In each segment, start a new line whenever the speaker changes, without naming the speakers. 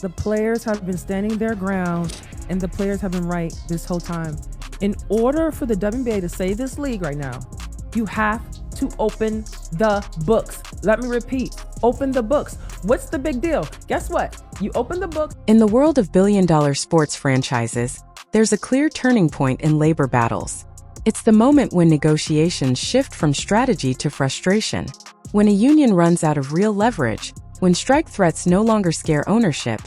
The players have been standing their ground, and the players have been right this whole time. In order for the WNBA to save this league right now, you have to open the books. Let me repeat, open the books. What's the big deal? Guess what? You open the books.
In the world of billion-dollar sports franchises, there's a clear turning point in labor battles. It's the moment when negotiations shift from strategy to frustration. When a union runs out of real leverage, when strike threats no longer scare ownership,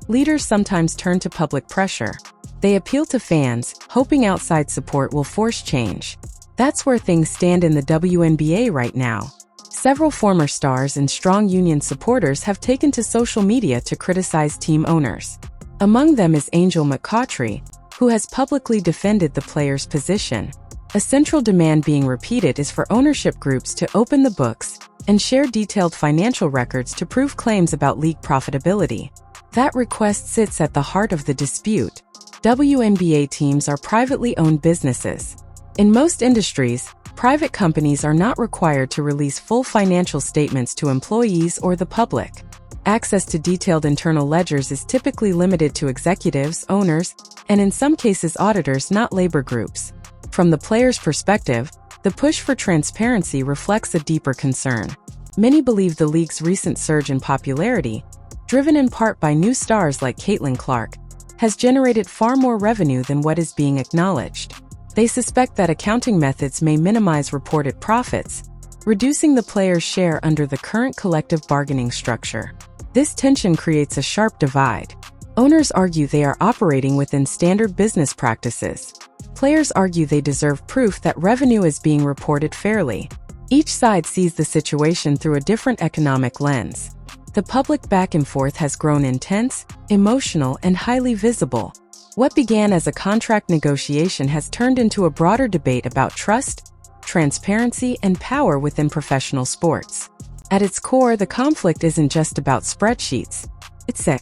leaders sometimes turn to public pressure. They appeal to fans, hoping outside support will force change. That's where things stand in the WNBA right now. Several former stars and strong union supporters have taken to social media to criticize team owners. Among them is Angel McCoughtry, who has publicly defended the players' position. A central demand being repeated is for ownership groups to open the books and share detailed financial records to prove claims about league profitability. That request sits at the heart of the dispute. WNBA teams are privately owned businesses. In most industries, private companies are not required to release full financial statements to employees or the public. Access to detailed internal ledgers is typically limited to executives, owners, and in some cases auditors, not labor groups. From the player's perspective, the push for transparency reflects a deeper concern. Many believe the league's recent surge in popularity, driven in part by new stars like Caitlin Clark, has generated far more revenue than what is being acknowledged. They suspect that accounting methods may minimize reported profits, reducing the player's share under the current collective bargaining structure. This tension creates a sharp divide. Owners argue they are operating within standard business practices. Players argue they deserve proof that revenue is being reported fairly. Each side sees the situation through a different economic lens. The public back and forth has grown intense, emotional, and highly visible. What began as a contract negotiation has turned into a broader debate about trust, transparency, and power within professional sports. At its core, the conflict isn't just about spreadsheets. It's a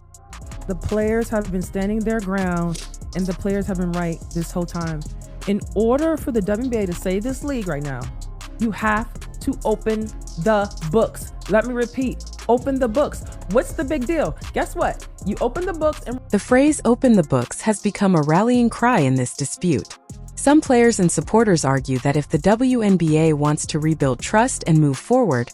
The players have been standing their ground, and the players have been right this whole time. In order for the WNBA to save this league right now, you have to open the books. Let me repeat, open the books. What's the big deal? Guess what? You open the books and...
The phrase "open the books" has become a rallying cry in this dispute. Some players and supporters argue that if the WNBA wants to rebuild trust and move forward,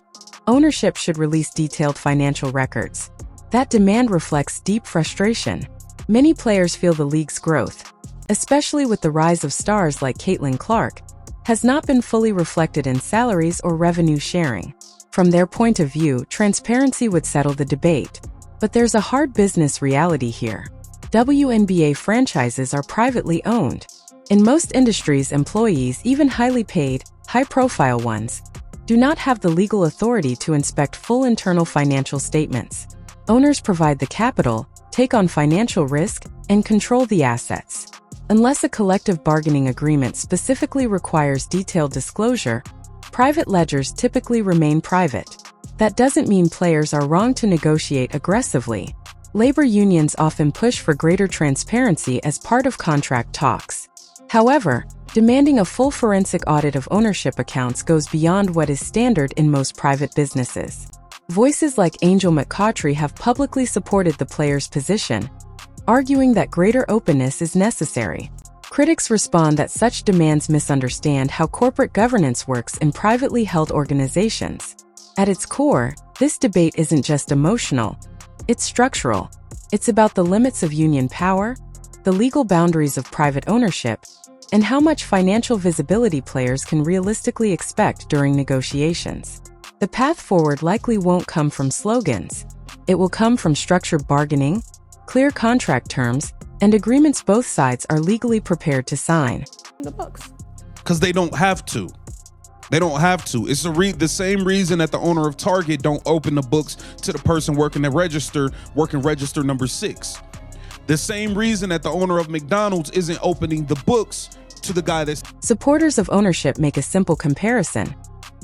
ownership should release detailed financial records. That demand reflects deep frustration. Many players feel the league's growth, especially with the rise of stars like Caitlin Clark, has not been fully reflected in salaries or revenue sharing. From their point of view, transparency would settle the debate. But there's a hard business reality here. WNBA franchises are privately owned. In most industries, employees, even highly paid, high-profile ones, do not have the legal authority to inspect full internal financial statements. Owners provide the capital, take on financial risk, and control the assets. Unless a collective bargaining agreement specifically requires detailed disclosure, private ledgers typically remain private. That doesn't mean players are wrong to negotiate aggressively. Labor unions often push for greater transparency as part of contract talks. However, demanding a full forensic audit of ownership accounts goes beyond what is standard in most private businesses. Voices like Angel McCoughtry have publicly supported the player's position, arguing that greater openness is necessary. Critics respond that such demands misunderstand how corporate governance works in privately held organizations. At its core, this debate isn't just emotional, it's structural. It's about the limits of union power, the legal boundaries of private ownership, and how much financial visibility players can realistically expect during negotiations. The path forward likely won't come from slogans. It will come from structured bargaining, clear contract terms, and agreements both sides are legally prepared to sign.
The books.
Because they don't have to. They don't have to. It's the same reason that the owner of Target don't open the books to the person working register number 6. The same reason that the owner of McDonald's isn't opening the books to the guy that's...
Supporters of ownership make a simple comparison.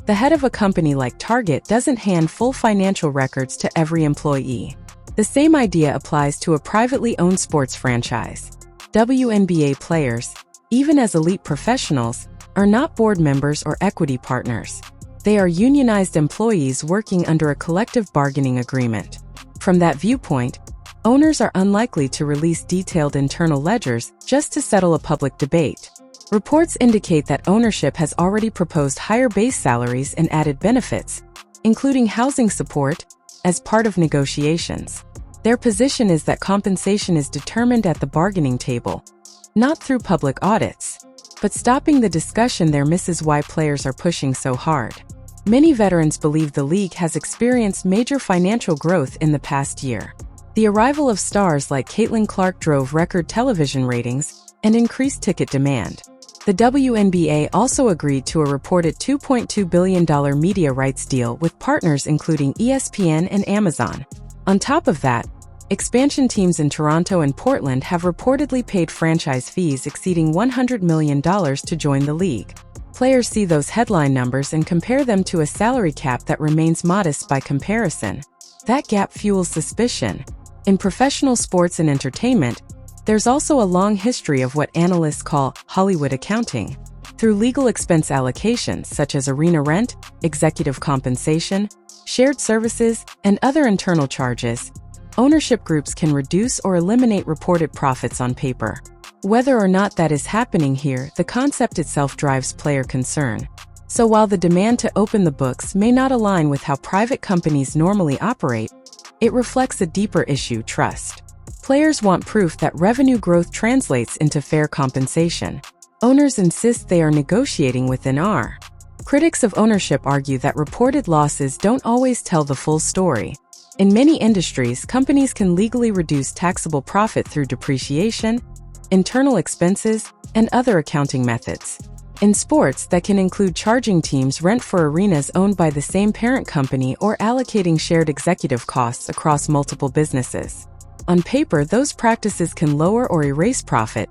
The head of a company like Target doesn't hand full financial records to every employee. The same idea applies to a privately owned sports franchise. WNBA players, even as elite professionals, are not board members or equity partners. They are unionized employees working under a collective bargaining agreement. From that viewpoint, owners are unlikely to release detailed internal ledgers just to settle a public debate. Reports indicate that ownership has already proposed higher base salaries and added benefits, including housing support, as part of negotiations. Their position is that compensation is determined at the bargaining table, not through public audits. But stopping the discussion there misses why players are pushing so hard. Many veterans believe the league has experienced major financial growth in the past year. The arrival of stars like Caitlin Clark drove record television ratings and increased ticket demand. The WNBA also agreed to a reported $2.2 billion media rights deal with partners including ESPN and Amazon. On top of that, expansion teams in Toronto and Portland have reportedly paid franchise fees exceeding $100 million to join the league. Players see those headline numbers and compare them to a salary cap that remains modest by comparison. That gap fuels suspicion. In professional sports and entertainment, there's also a long history of what analysts call Hollywood accounting. Through legal expense allocations such as arena rent, executive compensation, shared services, and other internal charges, ownership groups can reduce or eliminate reported profits on paper. Whether or not that is happening here, the concept itself drives player concern. So while the demand to open the books may not align with how private companies normally operate, it reflects a deeper issue: trust. Players want proof that revenue growth translates into fair compensation. Owners insist they are negotiating within R. Critics of ownership argue that reported losses don't always tell the full story. In many industries, companies can legally reduce taxable profit through depreciation, internal expenses, and other accounting methods. In sports, that can include charging teams rent for arenas owned by the same parent company or allocating shared executive costs across multiple businesses. On paper, those practices can lower or erase profit,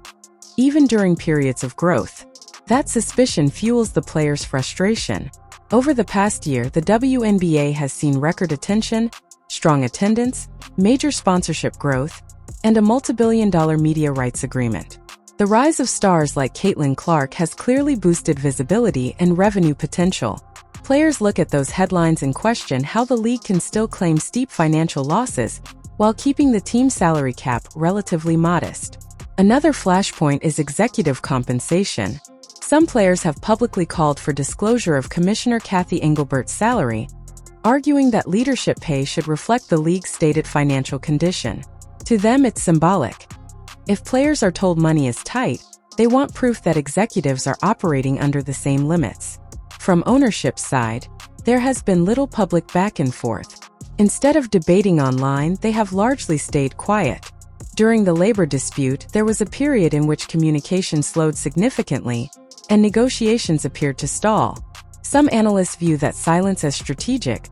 even during periods of growth. That suspicion fuels the players' frustration. Over the past year, the WNBA has seen record attention, strong attendance, major sponsorship growth, and a multi-billion-dollar media rights agreement. The rise of stars like Caitlin Clark has clearly boosted visibility and revenue potential. Players look at those headlines and question how the league can still claim steep financial losses while keeping the team salary cap relatively modest. Another flashpoint is executive compensation. Some players have publicly called for disclosure of Commissioner Kathy Engelbert's salary, arguing that leadership pay should reflect the league's stated financial condition. To them, it's symbolic. If players are told money is tight, they want proof that executives are operating under the same limits. From ownership's side, there has been little public back and forth. Instead of debating online, they have largely stayed quiet. During the labor dispute, there was a period in which communication slowed significantly, and negotiations appeared to stall. Some analysts view that silence as strategic,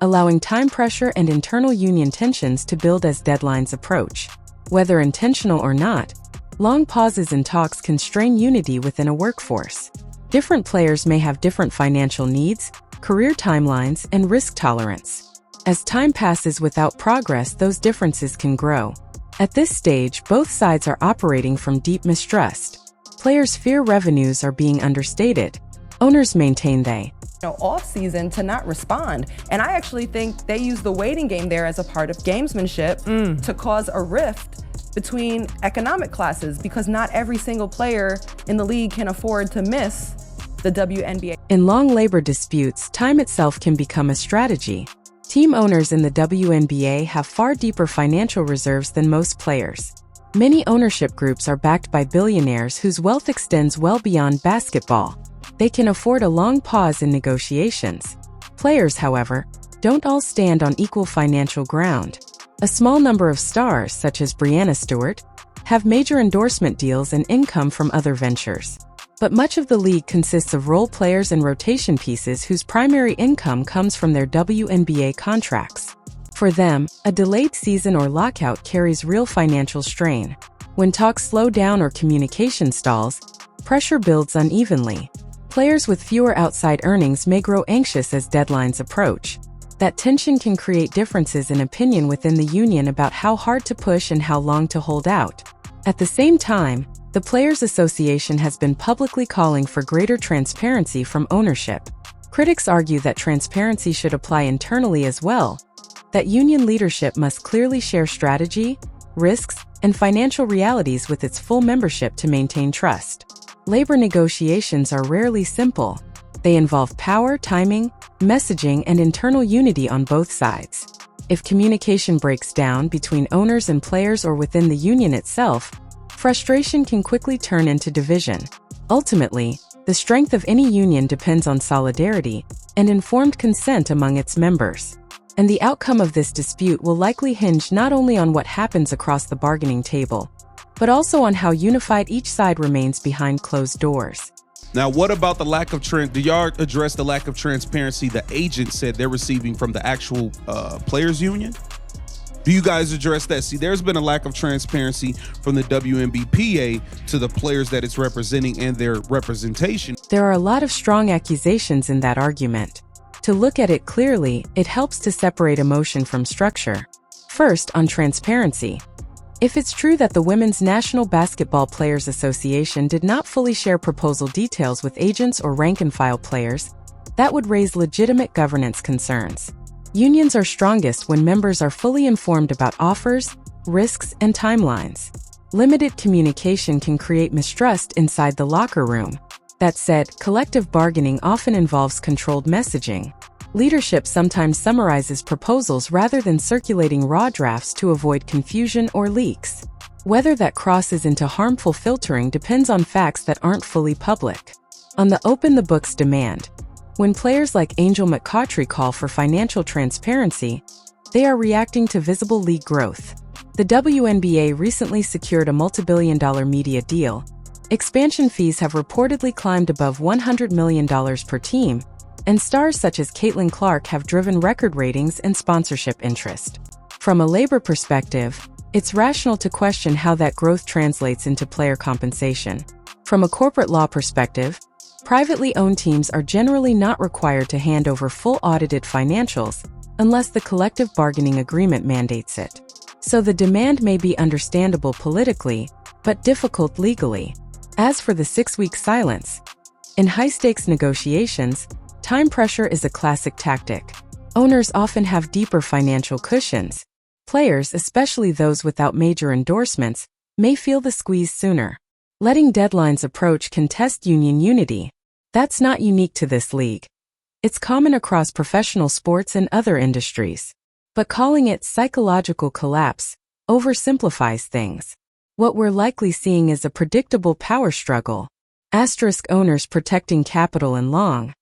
allowing time pressure and internal union tensions to build as deadlines approach. Whether intentional or not, long pauses in talks can strain unity within a workforce. Different players may have different financial needs, career timelines, and risk tolerance. As time passes without progress, those differences can grow. At this stage, both sides are operating from deep mistrust. Players fear revenues are being understated. Owners maintain they
off season to not respond. And I actually think they use the waiting game there as a part of gamesmanship to cause a rift between economic classes, because not every single player in the league can afford to miss the WNBA.
In long labor disputes, time itself can become a strategy. Team owners in the WNBA have far deeper financial reserves than most players. Many ownership groups are backed by billionaires whose wealth extends well beyond basketball. They can afford a long pause in negotiations. Players, however, don't all stand on equal financial ground. A small number of stars, such as Breanna Stewart, have major endorsement deals and income from other ventures. But much of the league consists of role players and rotation pieces whose primary income comes from their WNBA contracts. For them, a delayed season or lockout carries real financial strain. When talks slow down or communication stalls, pressure builds unevenly. Players with fewer outside earnings may grow anxious as deadlines approach. That tension can create differences in opinion within the union about how hard to push and how long to hold out. At the same time, the Players Association has been publicly calling for greater transparency from ownership. Critics argue that transparency should apply internally as well, that union leadership must clearly share strategy, risks, and financial realities with its full membership to maintain trust. Labor negotiations are rarely simple. They involve power, timing, messaging, and internal unity on both sides. If communication breaks down between owners and players or within the union itself, frustration can quickly turn into division. Ultimately, the strength of any union depends on solidarity and informed consent among its members. And the outcome of this dispute will likely hinge not only on what happens across the bargaining table, but also on how unified each side remains behind closed doors.
Now, what about the lack of do y'all address the lack of transparency the agent said they're receiving from the actual players union? Do you guys address that? See, there's been a lack of transparency from the WNBPA to the players that it's representing and their representation.
There are a lot of strong accusations in that argument. To look at it clearly, it helps to separate emotion from structure. First, on transparency. If it's true that the Women's National Basketball Players Association did not fully share proposal details with agents or rank-and-file players, that would raise legitimate governance concerns. Unions are strongest when members are fully informed about offers, risks, and timelines. Limited communication can create mistrust inside the locker room. That said, collective bargaining often involves controlled messaging. Leadership sometimes summarizes proposals rather than circulating raw drafts to avoid confusion or leaks. Whether that crosses into harmful filtering depends on facts that aren't fully public. On the open the books demand, when players like Angel McCoughtry call for financial transparency, they are reacting to visible league growth. The WNBA recently secured a multi-billion-dollar media deal. Expansion fees have reportedly climbed above $100 million per team, and stars such as Caitlin Clark have driven record ratings and sponsorship interest. From a labor perspective, it's rational to question how that growth translates into player compensation. From a corporate law perspective, privately owned teams are generally not required to hand over full audited financials unless the collective bargaining agreement mandates it. So the demand may be understandable politically, but difficult legally. As for the 6-week silence, in high-stakes negotiations, time pressure is a classic tactic. Owners often have deeper financial cushions. Players, especially those without major endorsements, may feel the squeeze sooner. Letting deadlines approach can test union unity. That's not unique to this league. It's common across professional sports and other industries. But calling it psychological collapse oversimplifies things. What we're likely seeing is a predictable power struggle. Asterisk owners protecting capital and long,